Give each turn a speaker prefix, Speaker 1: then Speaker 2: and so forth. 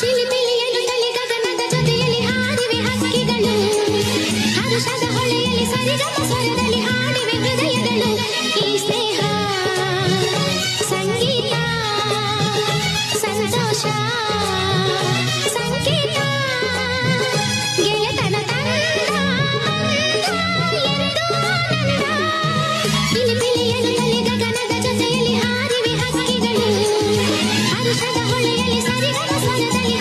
Speaker 1: ಚಿಲಿಪಿಲಿಯನ್ನು ತಲೆ ಗಗನದ ಜೊತೆಯಲ್ಲಿ ಹಾಡಿವೆ ಹಕ್ಕಿಗಳು ಹರುಷದ ಹೊಳೆಯಲ್ಲಿ ಸರಿಗಮ ಸ್ವರದಲ್ಲಿ ಹಾಡಿವೆ ಹೃದಯಗಳು ಈ ಸ್ನೇಹ ಸಂಗೀತ ಸಂತೋಷ ಸಂಕೇತ ಗೆಳೆತನ ತಂದ ಎಂದು ಆನಂದ ಪಿಲಿಪಿಲಿಯನ್ನು ತಲೆ ಗಗನದ ಜೊತೆಯಲ್ಲಿ ಹಾರಿವೆ ಹಕ್ಕಿಗಳು ಹರುಷದ ಹೊಳೆಯಲ್ಲಿ ಸರಿಗಮ ಸ್ವರದಲ್ಲಿ